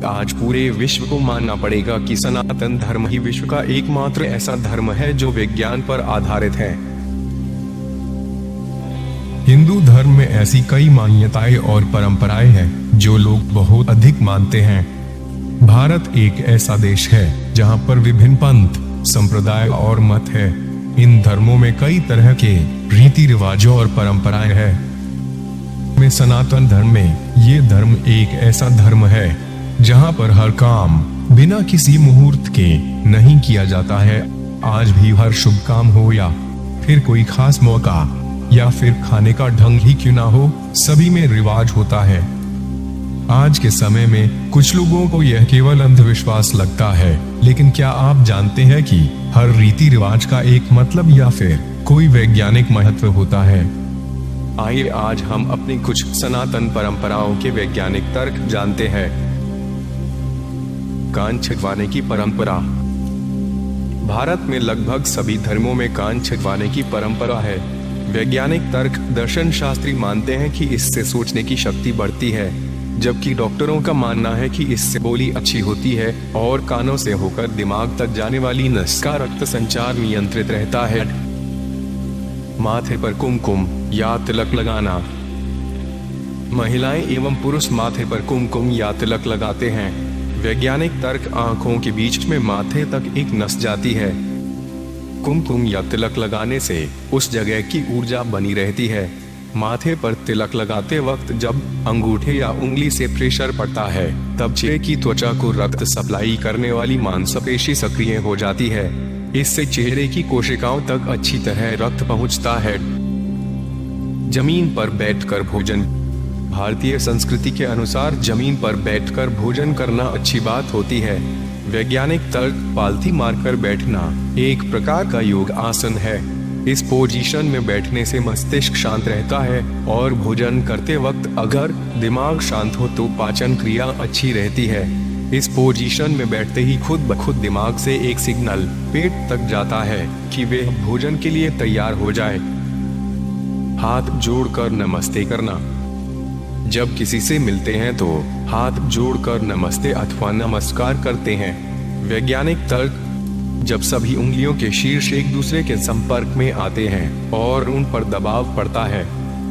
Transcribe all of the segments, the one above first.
आज पूरे विश्व को मानना पड़ेगा कि सनातन धर्म ही विश्व का एकमात्र ऐसा धर्म है जो विज्ञान पर आधारित है। हिंदू धर्म में ऐसी कई मान्यताएं और परंपराएं हैं जो लोग बहुत अधिक मानते हैं। भारत एक ऐसा देश है जहां पर विभिन्न पंथ, संप्रदाय और मत है। इन धर्मों में कई तरह के रीति रिवाजों और परंपराएं हैं। में सनातन धर्म में ये धर्म एक ऐसा धर्म है जहां पर हर काम बिना किसी मुहूर्त के नहीं किया जाता है। आज भी हर शुभ काम हो या फिर कोई खास मौका या फिर खाने का ढंग ही क्यों ना हो, सभी में रिवाज होता है। आज के समय में कुछ लोगों को यह केवल अंधविश्वास लगता है, लेकिन क्या आप जानते हैं कि हर रीति रिवाज का एक मतलब या फिर कोई वैज्ञानिक महत्व होता है। आइए आज हम अपनी कुछ सनातन परंपराओं के वैज्ञानिक तर्क जानते हैं। कान छिदवाने की परंपरा। भारत में लगभग सभी धर्मों में कान छिदवाने की परंपरा है। वैज्ञानिक तर्क दर्शन शास्त्री मानते हैं कि इससे सोचने की शक्ति बढ़ती है, जबकि डॉक्टरों का मानना है कि इससे बोली अच्छी होती है और कानों से होकर दिमाग तक जाने वाली नस का रक्त संचार नियंत्रित रहता है। माथे पर कुमकुम या तिलक लगाना। महिलाएं एवं पुरुष माथे पर कुमकुम या तिलक लगाते हैं। वैज्ञानिक तर्क आंखों के बीच में माथे तक एक नस जाती है। कुमकुम या तिलक लगाने से उस जगह की ऊर्जा बनी रहती है। माथे पर तिलक लगाते वक्त जब अंगूठे या उंगली से प्रेशर पड़ता है, तब चेहरे की त्वचा को रक्त सप्लाई करने वाली मांसपेशी सक्रिय हो जाती है। इससे चेहरे की कोशिकाओं तक अच्छी तरह रक्त पहुंचता है। जमीन पर बैठकर भोजन। भारतीय संस्कृति के अनुसार जमीन पर बैठकर भोजन करना अच्छी बात होती है। वैज्ञानिक तर्क पालथी मारकर बैठना एक प्रकार का योग आसन है। इस पोजीशन में बैठने से मस्तिष्क शांत रहता है और भोजन करते वक्त अगर दिमाग शांत हो तो पाचन क्रिया अच्छी रहती है। इस पोजीशन में बैठते ही खुद ब खुद दिमाग से एक सिग्नल पेट तक जाता है कि वे भोजन के लिए तैयार हो जाए। हाथ जोड़कर नमस्ते करना। जब किसी से मिलते हैं तो हाथ जोड़कर नमस्ते अथवा नमस्कार करते हैं। वैज्ञानिक तर्क जब सभी उंगलियों के शीर्ष एक दूसरे के संपर्क में आते हैं और उन पर दबाव पड़ता है,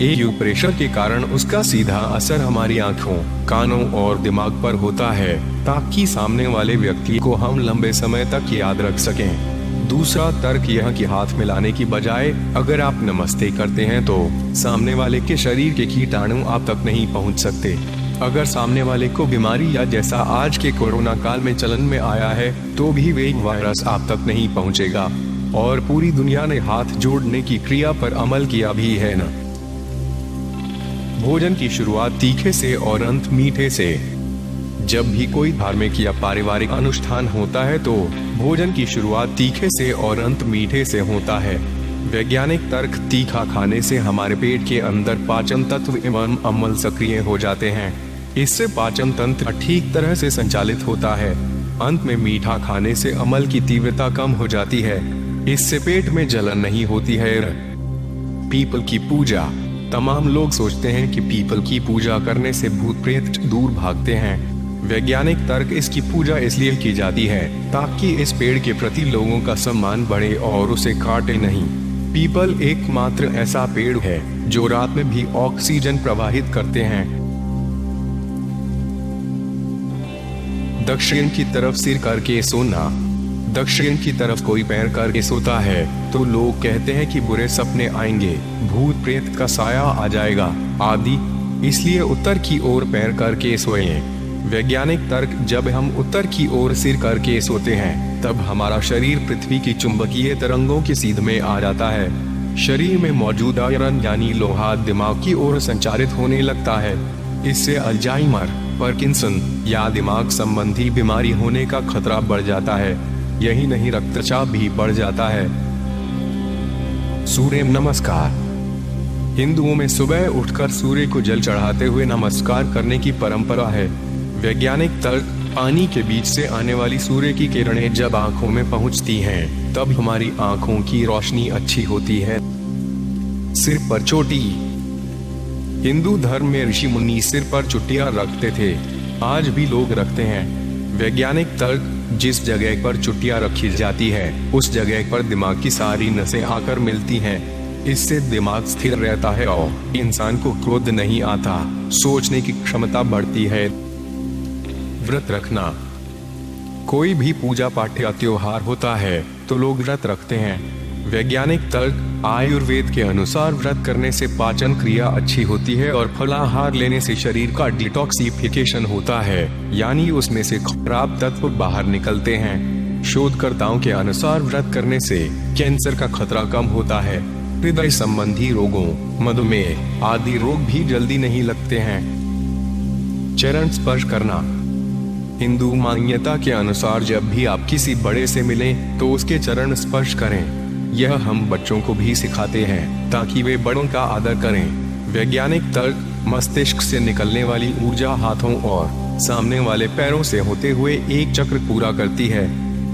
एक्यूप्रेशर के कारण उसका सीधा असर हमारी आंखों, कानों और दिमाग पर होता है, ताकि सामने वाले व्यक्ति को हम लंबे समय तक याद रख सकें। दूसरा तर्क यह कि हाथ मिलाने की बजाय अगर आप नमस्ते करते हैं तो सामने वाले के शरीर के कीटाणु आप तक नहीं पहुंच सकते। अगर सामने वाले को बीमारी या जैसा आज के कोरोना काल में चलन में आया है तो भी वे वायरस आप तक नहीं पहुंचेगा। और पूरी दुनिया ने हाथ जोड़ने की क्रिया पर अमल किया भी है न। भोजन की शुरुआत तीखे से और अंत मीठे से। जब भी कोई धार्मिक या पारिवारिक अनुष्ठान होता है तो भोजन की शुरुआत तीखे से और अंत मीठे से होता है। वैज्ञानिक तर्क तीखा खाने से हमारे पेट के अंदर पाचन तत्व एवं अम्ल सक्रिय हो जाते हैं। इससे पाचन तंत्र ठीक तरह से संचालित होता है। अंत में मीठा खाने से अम्ल की तीव्रता कम हो जाती है। इससे पेट में जलन नहीं होती है। पीपल की पूजा। तमाम लोग सोचते हैं कि पीपल की पूजा करने से भूत प्रेत दूर भागते हैं। वैज्ञानिक तर्क इसकी पूजा इसलिए की जाती है ताकि इस पेड़ के प्रति लोगों का सम्मान बढ़े और उसे काटे नहीं। पीपल एकमात्र ऐसा पेड़ है जो रात में भी ऑक्सीजन प्रवाहित करते हैं। दक्षिण की तरफ सिर करके सोना। दक्षिण की तरफ कोई पैर करके सोता है तो लोग कहते हैं कि बुरे सपने आएंगे, भूत प्रेत का साया आ जाएगा आदि, इसलिए उत्तर की ओर पैर करके सोएं। वैज्ञानिक तर्क जब हम उत्तर की ओर सिर करके सोते हैं तब हमारा शरीर पृथ्वी की चुंबकीय तरंगों की सीध में आ जाता है। शरीर में मौजूद आयरन यानी लोहा दिमाग की ओर संचारित होने लगता है। इससे अल्जाइमर, पार्किंसन या दिमाग संबंधी बीमारी होने का खतरा बढ़ जाता है। यही नहीं, रक्तचाप भी बढ़ जाता है। सूर्य नमस्कार। हिंदुओं में सुबह उठकर सूर्य को जल चढ़ाते हुए नमस्कार करने की परंपरा है। वैज्ञानिक तर्क पानी के बीच से आने वाली सूर्य की किरणें जब आंखों में पहुंचती हैं, तब हमारी आंखों की रोशनी अच्छी होती है। सिर पर चोटी। हिंदू धर्म में ऋषि मुनि सिर पर चुट्टियां रखते थे। आज भी लोग रखते हैं। वैज्ञानिक तर्क, जिस जगह पर चुटिया रखी जाती है उस जगह पर दिमाग की सारी नसें आकर मिलती हैं। इससे दिमाग स्थिर रहता है और इंसान को क्रोध नहीं आता, सोचने की क्षमता बढ़ती है। व्रत रखना। कोई भी पूजा पाठ या त्योहार होता है तो लोग व्रत रखते हैं। वैज्ञानिक तर्क, आयुर्वेद के अनुसार व्रत करने से पाचन क्रिया अच्छी होती है और फलाहार लेने से शरीर का डिटॉक्सिफिकेशन होता है, यानी उसमें से खराब तत्व बाहर निकलते हैं। शोधकर्ताओं के अनुसार व्रत करने से कैंसर का खतरा कम होता है। हृदय संबंधी रोगों, मधुमेह आदि रोग भी जल्दी नहीं लगते हैं। चरण स्पर्श करना। हिंदू मान्यता के अनुसार जब भी आप किसी बड़े से मिलें तो उसके चरण स्पर्श करें। यह हम बच्चों को भी सिखाते हैं ताकि वे बड़ों का आदर करें। वैज्ञानिक तर्क, मस्तिष्क से निकलने वाली ऊर्जा हाथों और सामने वाले पैरों से होते हुए एक चक्र पूरा करती है।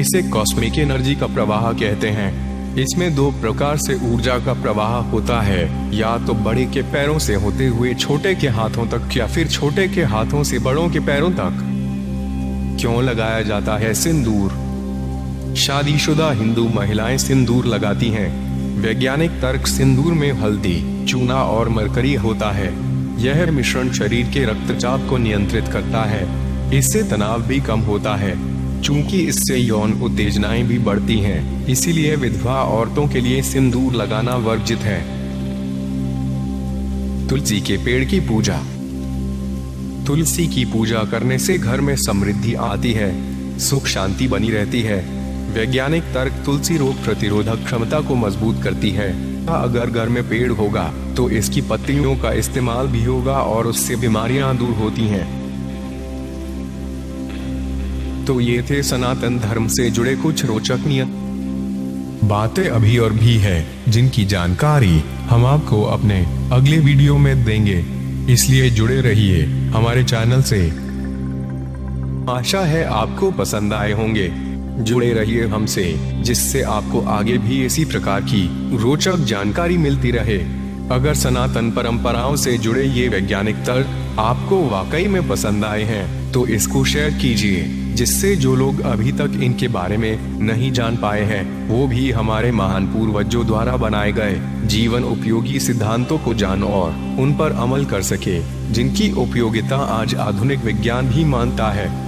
इसे कॉस्मिक एनर्जी का प्रवाह कहते हैं। इसमें दो प्रकार से ऊर्जा का प्रवाह होता है, या तो बड़े के पैरों से होते हुए छोटे के हाथों तक या फिर छोटे के हाथों से बड़ों के पैरों तक। क्यों लगाया जाता है सिंदूर? शादीशुदा हिंदू महिलाएं सिंदूर लगाती हैं। वैज्ञानिक तर्क, सिंदूर में हल्दी, चूना और मरकरी होता है। यह मिश्रण शरीर के रक्तचाप को नियंत्रित करता है। इससे तनाव भी कम होता है। चूंकि इससे यौन उत्तेजनाएं भी बढ़ती हैं, इसीलिए विधवा औरतों के लिए सिंदूर लगाना वर्जित है। तुलसी के पेड़ की पूजा। तुलसी की पूजा करने से घर में समृद्धि आती है, सुख शांति बनी रहती है। वैज्ञानिक तर्क, तुलसी रोग प्रतिरोधक क्षमता को मजबूत करती है। अगर घर में पेड़ होगा तो इसकी पत्तियों का इस्तेमाल भी होगा और उससे बीमारियां दूर होती हैं। तो ये थे सनातन धर्म से जुड़े कुछ रोचक नियम बातें अभी और भी है, जिनकी जानकारी हम आपको अपने अगले वीडियो में देंगे, इसलिए जुड़े रहिए हमारे चैनल से। आशा है आपको पसंद आए होंगे। जुड़े रहिए हमसे, जिससे आपको आगे भी इसी प्रकार की रोचक जानकारी मिलती रहे। अगर सनातन परंपराओं से जुड़े ये वैज्ञानिक तर्क आपको वाकई में पसंद आए हैं तो इसको शेयर कीजिए, जिससे जो लोग अभी तक इनके बारे में नहीं जान पाए हैं वो भी हमारे महान पूर्वजों द्वारा बनाए गए जीवन उपयोगी सिद्धांतों को जान और उन पर अमल कर सके, जिनकी उपयोगिता आज आधुनिक विज्ञान भी मानता है।